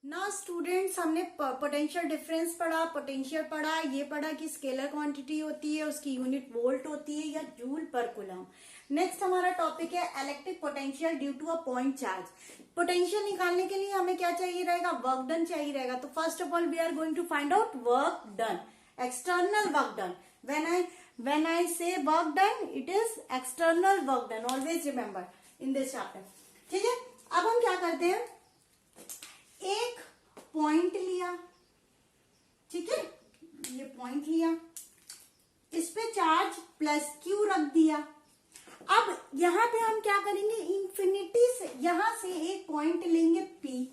ना स्टूडेंट्स, हमने potential difference पढ़ा, पोटेंशियल पढ़ा, ये पढ़ा कि स्केलर क्वांटिटी होती है, उसकी यूनिट वोल्ट होती है या जूल पर कूलम। नेक्स्ट हमारा टॉपिक है electric potential due to a point charge. Potential निकालने के लिए हमें क्या चाहिए रहेगा? वर्क डन चाहिए रहेगा। तो first of all we are going to find out work done, external work done. when I say work done, it is external work done, always remember in this chapter। ठीक है, अब हम क्या करते हैं, एक पॉइंट लिया, ठीक है, ये पॉइंट लिया, इस पे चार्ज प्लस क्यू रख दिया। अब यहां पे हम क्या करेंगे, इंफिनिटी से यहां से एक पॉइंट लेंगे P।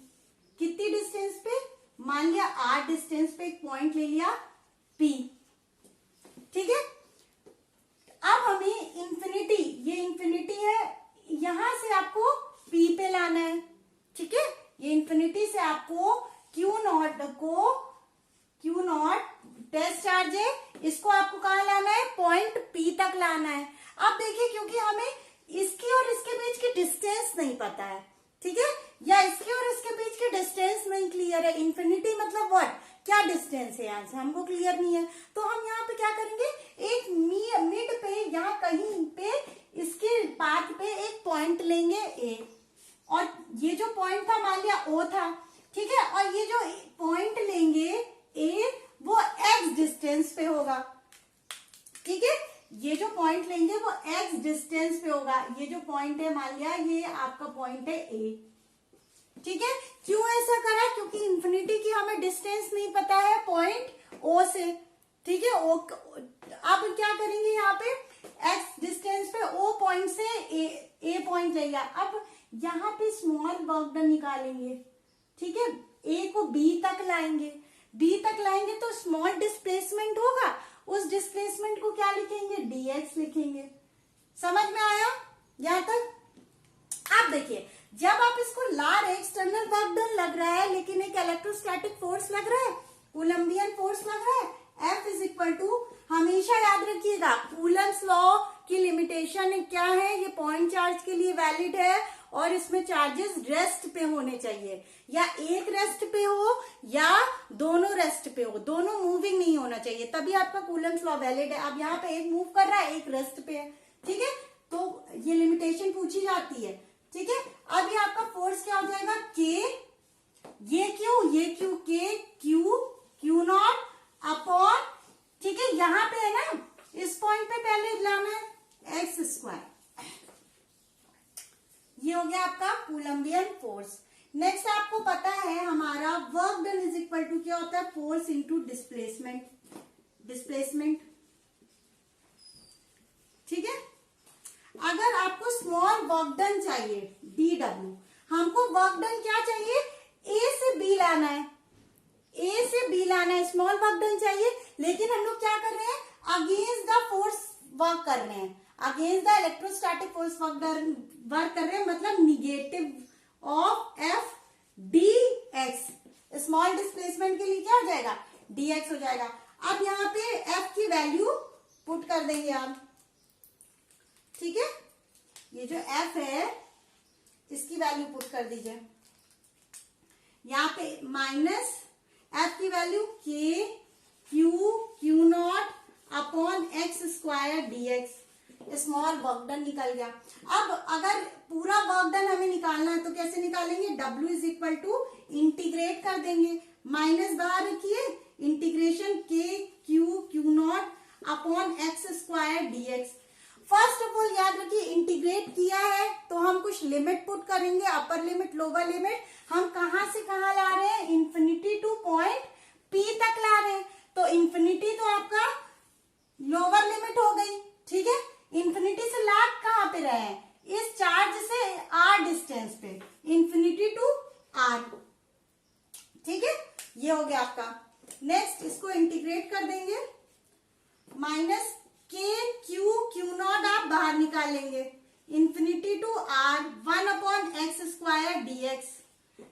कितनी डिस्टेंस पे? मान लिया R डिस्टेंस पे एक पॉइंट ले लिया P, ठीक है। अब हमें इंफिनिटी, ये इंफिनिटी है, यहां से आपको P पे लाना है, ठीक है। ये इंफिनिटी से आपको Q नॉट टेस्ट चार्ज है, इसको आपको कहां लाना है? पॉइंट P तक लाना है। अब देखिए, क्योंकि हमें इसकी और इसके बीच की डिस्टेंस नहीं पता है, ठीक है, या इसके और इसके बीच की डिस्टेंस नहीं क्लियर है। इंफिनिटी मतलब व्हाट, क्या डिस्टेंस है यहाँ से हमको क्लियर नहीं है। तो हम यहाँ पे क्या करेंगे, एक मिड पे, यहाँ कहीं पे इसके पाथ पे एक पॉइंट लेंगे A, और ये जो पॉइंट था मान लिया O था, ठीक है, और ये जो पॉइंट लेंगे A वो x डिस्टेंस पे होगा, ठीक है। ये जो पॉइंट लेंगे वो x डिस्टेंस पे होगा। ये जो पॉइंट है मान लिया ये आपका पॉइंट है A, ठीक है। क्यों ऐसा करा? क्योंकि इंफिनिटी की हमें डिस्टेंस नहीं पता है पॉइंट O से, ठीक है। अब क्या करेंगे, यहाँ पे x डिस्टेंस पे O पॉइंट से A पॉइंट लेगा। अब यहाँ पे स्मॉल वर्क डन निकालेंगे, ठीक है, A को B तक लाएंगे, B तक लाएंगे तो स्मॉल डिस्प्लेसमेंट होगा, उस डिस्प्लेसमेंट को क्या लिखेंगे? dx लिखेंगे। समझ में आया यहाँ तक? आप देखिए, जब आप इसको ला रहे, एक्सटर्नल वर्क डन लग रहा है, लेकिन एक इलेक्ट्रोस्टैटिक फोर्स लग रहा है, कूलम्बियन फोर्स लग रहा है, F इज इक्वल टू, हमेशा याद रखिएगा कूलम्स लॉ की लिमिटेशन क्या है, ये पॉइंट चार्ज के लिए वैलिड है, और इसमें चार्जेस रेस्ट पे होने चाहिए, या एक रेस्ट पे हो या दोनों रेस्ट पे हो, दोनों मूविंग नहीं होना चाहिए, तभी आपका कूलम्स लॉ वैलिड है। अब यहाँ पे एक मूव कर रहा है, एक रेस्ट पे है, ठीक है, तो ये लिमिटेशन पूछी जाती है, ठीक है। अब ये आपका फोर्स क्या हो जाएगा? K, ये क्यू क्यू नॉट अपॉन, ठीक है, यहाँ पे है ना, इस पॉइंट पे पहले लाना है एक्स स्क्वायर। ये हो गया आपका कूलम्बियन फोर्स। नेक्स्ट आपको पता है हमारा work done is equal to क्या होता है? फोर्स इंटू डिस्प्लेसमेंट, ठीक है। अगर आपको स्मॉल वर्क डन चाहिए dw, हमको वर्क डन क्या चाहिए? A से B लाना है, A से B लाना है, स्मॉल वर्क डन चाहिए, लेकिन हम लोग क्या कर रहे हैं? अगेंस्ट द फोर्स वर्क कर रहे हैं, against the electrostatic force work कर रहे हैं, मतलब negative of F dx। Small displacement के लिए क्या हो जाएगा? dx हो जाएगा। अब यहाँ पे F की वैल्यू पुट कर देंगे आप, ठीक है, ये जो F है इसकी वैल्यू पुट कर दीजिए, यहाँ पे माइनस F की value Q naught upon X square dx। Small work done निकल गया। अब अगर पूरा वर्क डन हमें निकालना है तो कैसे निकालेंगे? W is equal to integrate कर देंगे, माइनस बाहर रखिए, integration Q naught upon X square dx। First of all याद रखिए, इंटीग्रेट किया है तो हम कुछ लिमिट पुट करेंगे, अपर लिमिट लोअर लिमिट। हम कहां से कहां ला रहे हैं? इंफिनिटी टू पॉइंट P तक ला रहे हैं, तो इंफिनिटी तो आपका लोअर लिमिट हो गई, ठीक है। इंफिनिटी से ला कहां पे रहे हैं? इस चार्ज से R डिस्टेंस पे, इंफिनिटी टू R, ठीक है, ये हो गया आपका। नेक्स्ट इसको इंटीग्रेट कर देंगे, माइनस क्यू नॉट आप बाहर निकालेंगे, infinity to R 1 upon X square dx,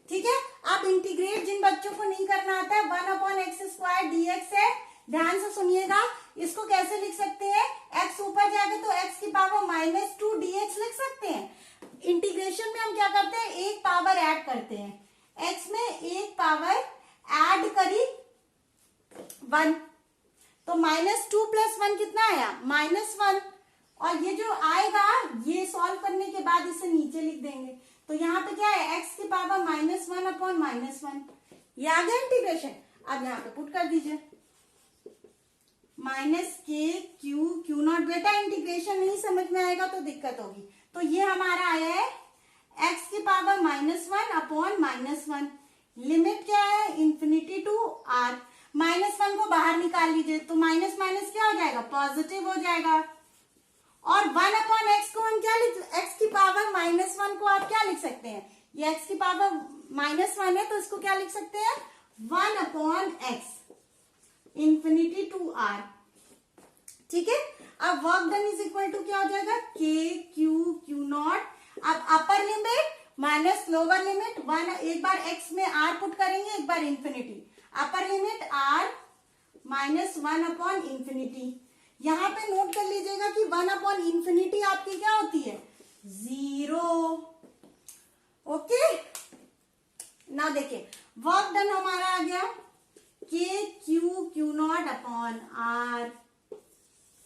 ठीक है। अब इंटीग्रेट जिन बच्चों को नहीं करना आता है, 1 अपॉन एक्स स्क्वायर dx है, ध्यान से सुनिएगा, इसको कैसे लिख सकते हैं? x ऊपर जाएगा तो x की पावर -2 dx लिख सकते हैं। इंटीग्रेशन में हम क्या करते हैं? एक पावर ऐड करते हैं, x में एक पावर ऐड करी 1, तो -2 + 1 कितना आया -1। और ये जो आएगा ये सॉल्व करने के बाद इसे नीचे लिख देंगे, तो यहाँ पे क्या है x की पावर -1/-1, ये आ गया इंटीग्रेशन। अब यहाँ पे पुट कर दीजिए -k(q)(q0)। बेटा इंटीग्रेशन नहीं समझ में आएगा तो दिक्कत होगी। तो ये हमारा आया है x की पावर -1/-1। लिमिट क्या है इंफिनिटी टू r। -1 को बाहर निकाल लीजिए तो माइनस माइनस क्या हो जाएगा पॉजिटिव हो जाएगा। और 1/x को हम क्या x की पावर -1 को आप क्या लिख सकते हैं, ये x की पावर -1 है तो इसको क्या लिख सकते हैं 1/x इंफिनिटी टू r। ठीक है, अब work done is equal to क्या हो जाएगा k(q)(q0)। अब upper limit minus lower limit 1, एक बार x में r पुट करेंगे, एक बार इंफिनिटी। Upper limit r -1/∞। यहां पे नोट कर लीजिएगा कि 1/∞ आपकी क्या होती है 0। ओके, ना देखिए वर्क डन हमारा आ गया k(q)(q0)/r।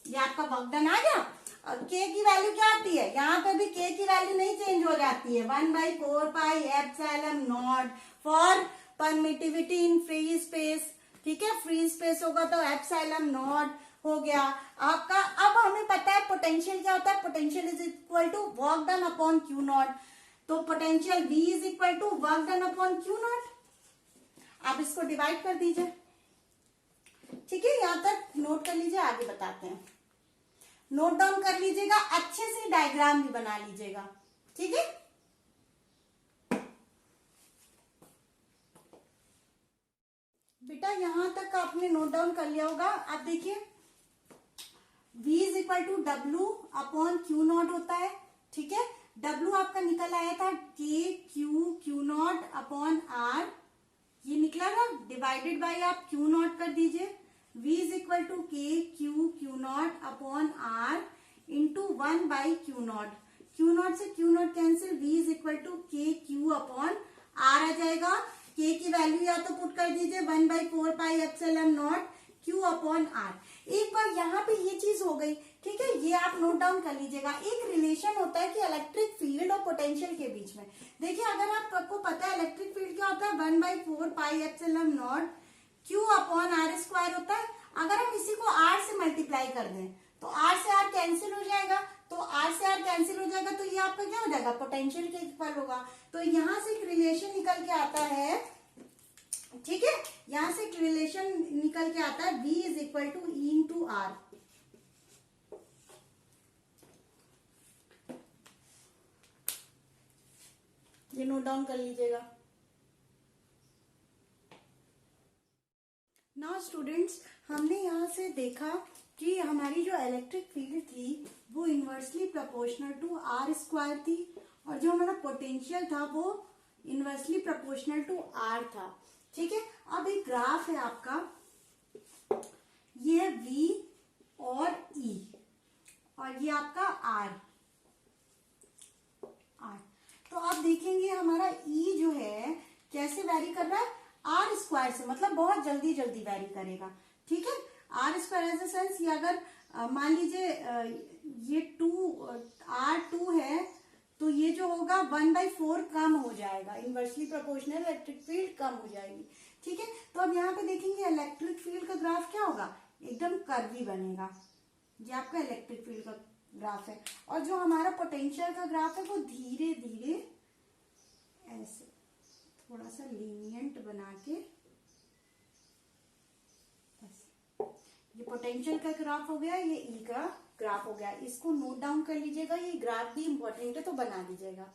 ये आपका वर्क डन आ गया। और k की वैल्यू क्या आती है, यहाँ पे भी k की वैल्यू नहीं चेंज हो जाती है 1/4πε0 for permittivity in free space. ठीक है, फ्री स्पेस होगा तो ε0 हो गया आपका। अब हमें पता है पोटेंशियल क्या होता है, potential is equal to work done upon Q0। तो potential V is equal to work done upon Q0। आप इसको डिवाइड कर दीजिए। ठीक है, यहां तक नोट कर लीजिए, आगे बताते हैं। नोट डाउन कर लीजिएगा, अच्छे से डायग्राम भी बना लीजिएगा। ठीक है, बेटा यहां तक आपने नोट डाउन कर लिया होगा। आप देखिए V is equal to W/Q0 होता है। ठीक है, W आपका निकल आया था k(q)(q0)/r। ये निकला ना, डिवाइडेड बाय आप Q0 कर दीजिए। V is equal to k(q)(q0)/r into 1/Q0। Q0 से Q0 cancel, V is equal to k(q)/r आ जाएगा। k की वैल्यू या तो पुट कर दीजिए 1/4πε0 Q/r। एक बार यहाँ पे ये चीज हो गई। ठीक है, ये आप नोट डाउन कर लीजिएगा। एक रिलेशन होता है कि इलेक्ट्रिक फील्ड और पोटेंशियल के बीच में। देखिए अगर आपको पता है इलेक्ट्रिक फील्ड क्या होता है 1/4πε0 Q/r² होता है। अगर हम इसी को r से मल्टीप्लाई कर दें तो r से r कैंसिल हो जाएगा, तो r से r कैंसिल हो जाएगा तो ये आपका क्या हो जाएगा पोटेंशियल के इक्वल होगा। तो यहां से एक रिलेशन निकल के आता है। ठीक है, यहां से एक रिलेशन निकल के आता है V is equal to E into R। ये नोट डाउन कर लीजिएगा। नाउ स्टूडेंट्स, हमने यहाँ से देखा कि हमारी जो इलेक्ट्रिक फील्ड थी वो इनवर्सली प्रोपोर्शनल टू r² थी, और जो हमारा पोटेंशियल था वो इनवर्सली प्रोपोर्शनल टू r था। ठीक है, अब एक ग्राफ है आपका, ये V और E और ये आपका R। तो आप देखेंगे हमारा E जो है कैसे वैरी कर रहा है r² से, मतलब बहुत जल्दी जल्दी वैरी करेगा। ठीक है, r² एज ए सेंस, ये अगर मान लीजिए ये R2 है तो ये जो होगा 1/4 कम हो जाएगा, इनवर्सली प्रोपोर्शनल इलेक्ट्रिक फील्ड कम हो जाएगी। ठीक है, तो अब यहाँ पे देखेंगे इलेक्ट्रिक फील्ड का ग्राफ क्या होगा, एकदम कर्वी बनेगा। ये आपका इलेक्ट्रिक फील्ड का ग्राफ है, और जो हमारा पोटेंशियल का ग्राफ है वो धीरे धीरे ऐसे थोड़ा सा लीनियंट बना के, बस ये पोटेंशियल का ग्राफ हो गया, ये ई का ग्राफ हो गया। इसको नोट डाउन कर लीजिएगा, ये ग्राफ भी इंपॉर्टेंट है तो बना लीजिएगा।